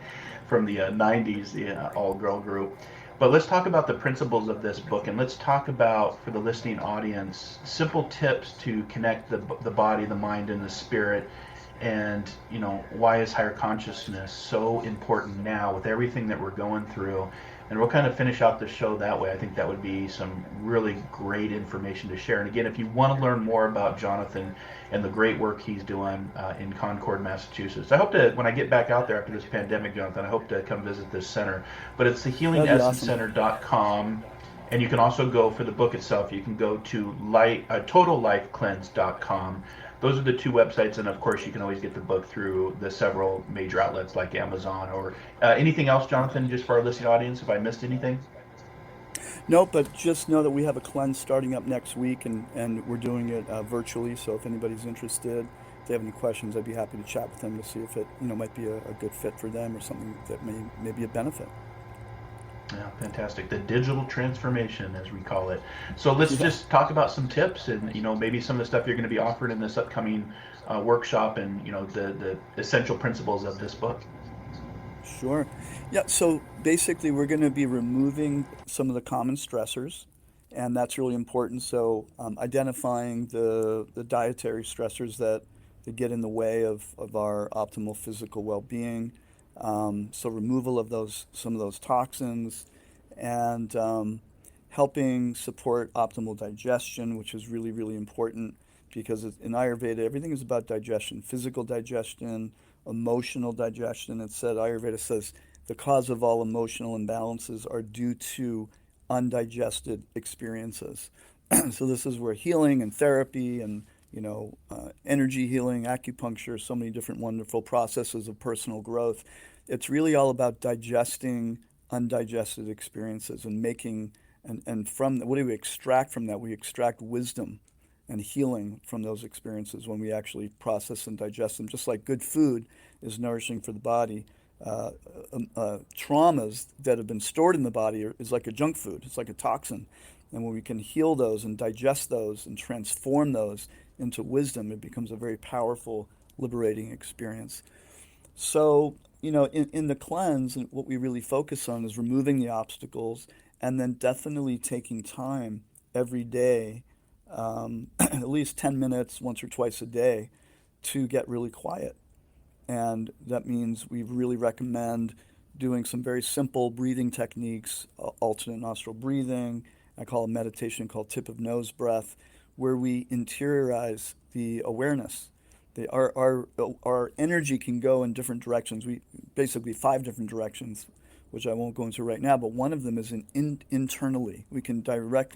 From the 90s, the all-girl group. But let's talk about the principles of this book, and let's talk about, for the listening audience, simple tips to connect the body, the mind, and the spirit. And why is higher consciousness so important now with everything that we're going through? And we'll kind of finish out the show that way. I think that would be some really great information to share. And again, if you want to learn more about Jonathan and the great work he's doing in Concord, Massachusetts, I hope to, when I get back out there after this pandemic, Jonathan, I hope to come visit this center. But it's thehealingessencecenter.com. And you can also go, for the book itself, you can go to totallifecleanse.com. Those are the two websites, and of course you can always get the book through the several major outlets like Amazon or anything else, Jonathan, just for our listening audience, if I missed anything? No, but just know that we have a cleanse starting up next week, and we're doing it virtually, so if anybody's interested, if they have any questions, I'd be happy to chat with them to see if it might be a good fit for them or something that may be a benefit. Yeah, fantastic. The digital transformation, as we call it. So let's just talk about some tips and, maybe some of the stuff you're going to be offered in this upcoming workshop and, the essential principles of this book. Sure. Yeah, so basically we're going to be removing some of the common stressors, and that's really important. So identifying the dietary stressors that get in the way of our optimal physical well-being. So removal of some of those toxins, and helping support optimal digestion, which is really, really important, because in Ayurveda, everything is about digestion, physical digestion, emotional digestion. Ayurveda says the cause of all emotional imbalances are due to undigested experiences. So this is where healing and therapy and energy healing, acupuncture, so many different wonderful processes of personal growth. It's really all about digesting undigested experiences and making, and from what do we extract from that? We extract wisdom and healing from those experiences when we actually process and digest them. Just like good food is nourishing for the body, traumas that have been stored in the body is like a junk food. It's like a toxin. And when we can heal those and digest those and transform those into wisdom, it becomes a very powerful, liberating experience. So, in the cleanse, what we really focus on is removing the obstacles, and then definitely taking time every day, at least 10 minutes once or twice a day, to get really quiet. And that means we really recommend doing some very simple breathing techniques, alternate nostril breathing. I call a meditation called tip of nose breath, where we interiorize the awareness. Our energy can go in different directions. Basically 5 different directions, which I won't go into right now, but one of them is internally. We can direct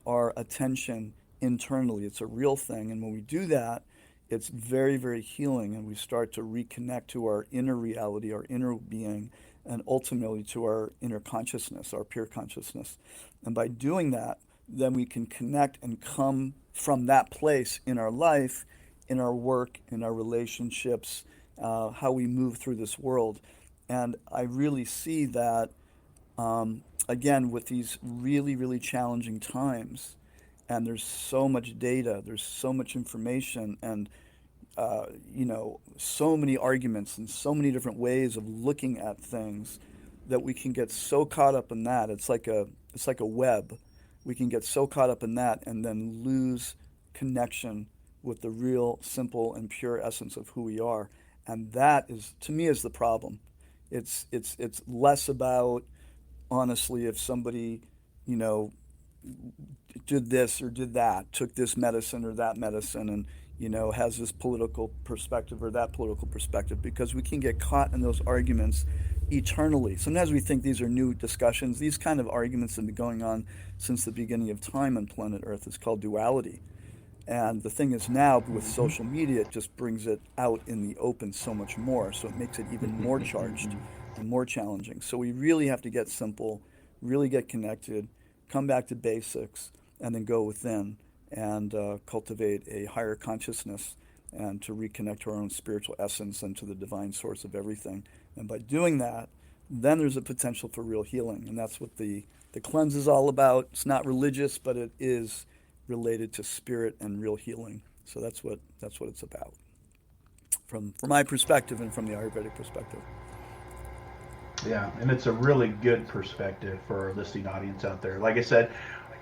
our attention internally. It's a real thing, and when we do that, it's very, very healing, and we start to reconnect to our inner reality, our inner being, and ultimately to our inner consciousness, our pure consciousness. And by doing that, then we can connect and come from that place in our life, in our work, in our relationships, how we move through this world. And I really see that, again, with these really, really challenging times, and there's so much data, there's so much information, and so many arguments and so many different ways of looking at things, that we can get so caught up in that. It's like a web. We can get so caught up in that and then lose connection with the real, simple, and pure essence of who we are. And that is, to me, is the problem. It's less about, honestly, if somebody did this or did that, took this medicine or that medicine, and has this political perspective or that political perspective, because we can get caught in those arguments eternally. Sometimes we think these are new discussions. These kind of arguments have been going on since the beginning of time on planet Earth. It's called duality. And the thing is, now with social media, it just brings it out in the open so much more. So it makes it even more charged and more challenging. So we really have to get simple, really get connected, come back to basics, and then go within and cultivate a higher consciousness and to reconnect to our own spiritual essence and to the divine source of everything. And by doing that, then there's a potential for real healing. And that's what the cleanse is all about. It's not religious, but it is related to spirit and real healing. So that's what it's about, from my perspective and from the Ayurvedic perspective. Yeah, and it's a really good perspective for our listening audience out there. Like I said,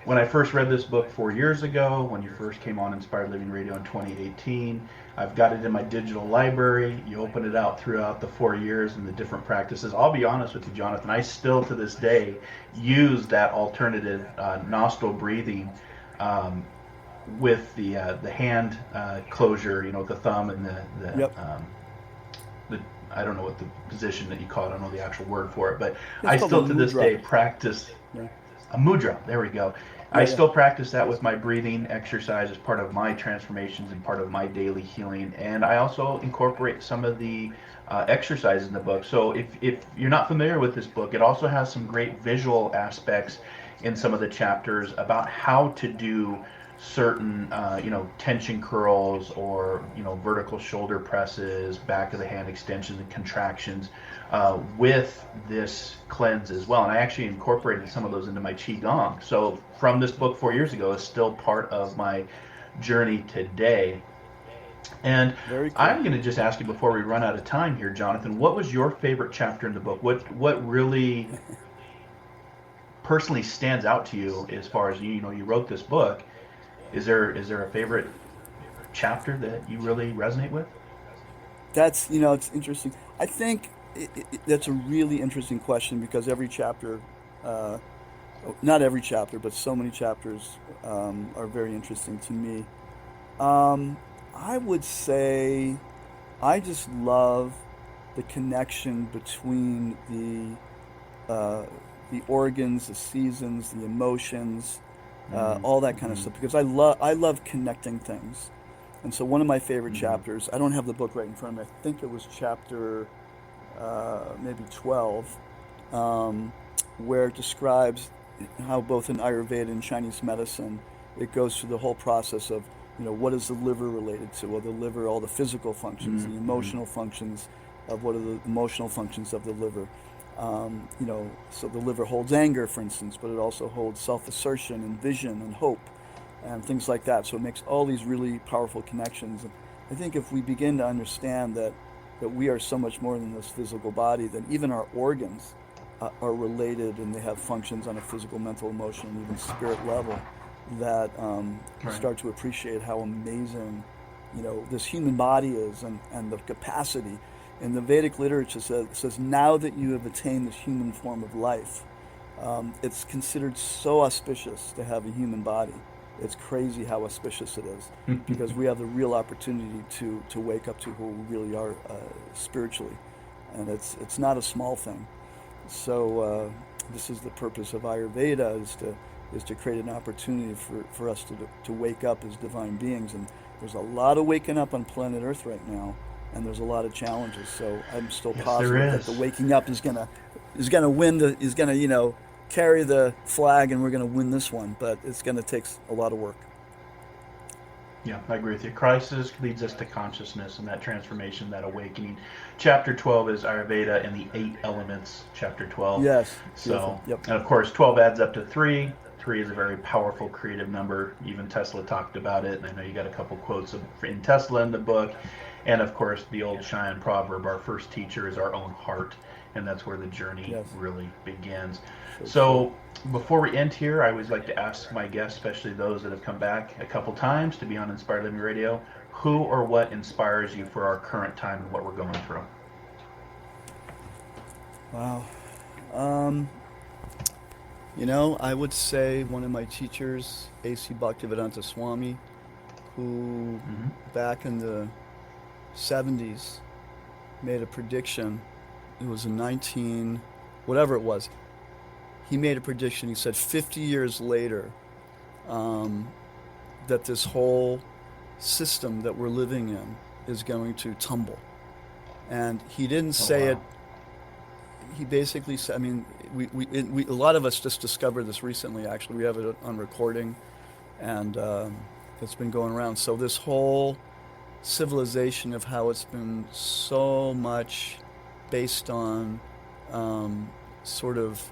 when I first read this book 4 years ago, when you first came on Inspired Living Radio in 2018, I've got it in my digital library. You open it out throughout the 4 years and the different practices. I'll be honest with you, Jonathan, I still to this day use that alternative nostril breathing with the hand closure, the thumb and the I don't know what the position that you call it. I don't know the actual word for it, but I still to this day practice a mudra. There we go. I still practice that with my breathing exercise as part of my transformations and part of my daily healing. And I also incorporate some of the exercises in the book. So if you're not familiar with this book, it also has some great visual aspects in some of the chapters about how to do certain tension curls or vertical shoulder presses, back of the hand extensions and contractions with this cleanse as well. And I actually incorporated some of those into my Qigong. So from this book 4 years ago, it's still part of my journey today. And cool. I'm going to just ask you before we run out of time here, Jonathan, what was your favorite chapter in the book? What really personally stands out to you as far as you wrote this book? Is there a favorite chapter that you really resonate with? That's it's interesting. I think that's a really interesting question, because every chapter, not every chapter, but so many chapters are very interesting to me. I would say I just love the connection between the organs, the seasons, the emotions, all that kind of stuff, because I love connecting things. And so one of my favorite chapters, I don't have the book right in front of me, I think it was chapter maybe 12, where it describes how both in Ayurveda and Chinese medicine, it goes through the whole process of, what is the liver related to? Well, the liver, all the physical functions, the emotional functions of what are the emotional functions of the liver. So the liver holds anger, for instance, but it also holds self-assertion and vision and hope and things like that. So it makes all these really powerful connections. And I think if we begin to understand that we are so much more than this physical body, that even our organs are related and they have functions on a physical, mental, emotional, and even spirit level, that start to appreciate how amazing, this human body is and the capacity. And the Vedic literature says now that you have attained this human form of life, it's considered so auspicious to have a human body. It's crazy how auspicious it is, because we have the real opportunity to wake up to who we really are spiritually, and it's not a small thing. So this is the purpose of Ayurveda, is to create an opportunity for us to wake up as divine beings. And there's a lot of waking up on planet Earth right now. And there's a lot of challenges, so I'm still positive that the waking up is gonna win carry the flag, and we're gonna win this one. But it's gonna take a lot of work. Yeah, I agree with you. Crisis leads us to consciousness and that transformation, that awakening. Chapter 12 is Ayurveda and the 8 elements. Chapter 12. Yes. So, and of course, 12 adds up to 3. 3 is a very powerful creative number. Even Tesla talked about it, and I know you got a couple quotes in Tesla in the book. And of course, the old Cheyenne proverb, our first teacher is our own heart, and that's where the journey really begins. So before we end here, I always like to ask my guests, especially those that have come back a couple times to be on Inspired Living Radio, who or what inspires you for our current time and what we're going through? Wow. You know, I would say one of my teachers, A.C. Bhaktivedanta Swami, who back in the 70s made a prediction. It was in whatever it was. He made a prediction. He said 50 years later that this whole system that we're living in is going to tumble. And he didn't say it. He basically said, I mean, we a lot of us just discovered this recently, actually. We have it on recording, and it's been going around. So this whole civilization of how it's been so much based on sort of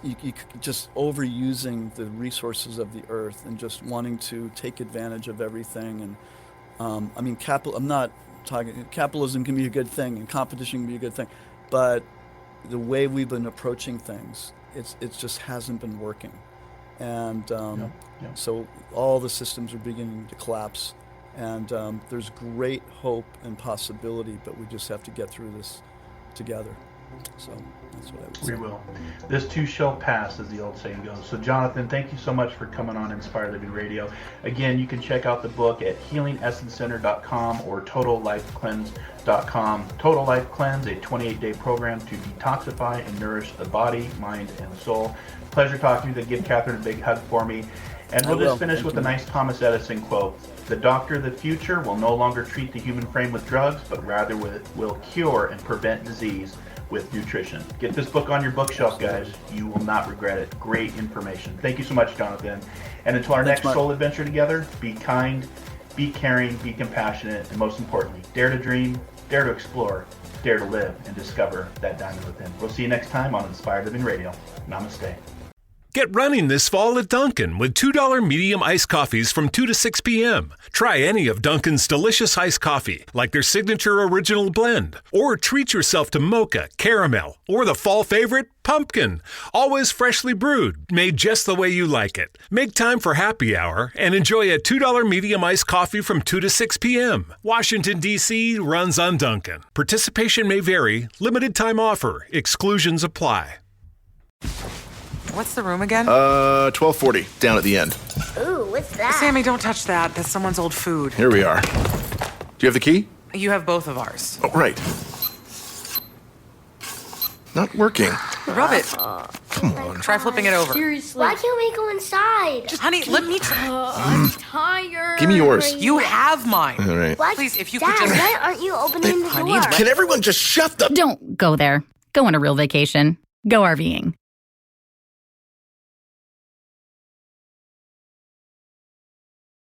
you just overusing the resources of the earth and just wanting to take advantage of everything. And I mean, I'm not talking, capitalism can be a good thing and competition can be a good thing, but the way we've been approaching things, it just hasn't been working. And so all the systems are beginning to collapse. And there's great hope and possibility, but we just have to get through this together. So that's what I would say. We will. This too shall pass, as the old saying goes. So Jonathan, thank you so much for coming on Inspired Living Radio. Again, you can check out the book at healingessencecenter.com or totallifecleanse.com. Total Life Cleanse, a 28-day program to detoxify and nourish the body, mind, and soul. Pleasure talking to you. Give Catherine a big hug for me. And we'll just finish with a nice Thomas Edison quote. The doctor of the future will no longer treat the human frame with drugs, but rather will cure and prevent disease with nutrition. Get this book on your bookshelf, guys. You will not regret it. Great information. Thank you so much, Jonathan. And until our next soul adventure together, be kind, be caring, be compassionate, and most importantly, dare to dream, dare to explore, dare to live, and discover that diamond within. We'll see you next time on Inspired Living Radio. Namaste. Get running this fall at Dunkin' with $2 medium iced coffees from 2 to 6 p.m. Try any of Dunkin's delicious iced coffee, like their signature original blend. Or treat yourself to mocha, caramel, or the fall favorite, pumpkin. Always freshly brewed, made just the way you like it. Make time for happy hour and enjoy a $2 medium iced coffee from 2 to 6 p.m. Washington, D.C. runs on Dunkin'. Participation may vary. Limited time offer. Exclusions apply. What's the room again? 1240, down at the end. Ooh, what's that? Sammy, don't touch that. That's someone's old food. Here we are. Do you have the key? You have both of ours. Oh, right. Not working. Rub it. Come on. Try flipping it over. Seriously. Why can't we go inside? Honey, let me try. I'm tired. Give me yours. You have mine. All right. What? Please, if you Dad, could just... why aren't you opening the door? Can everyone just shut the... Don't go there. Go on a real vacation. Go RVing.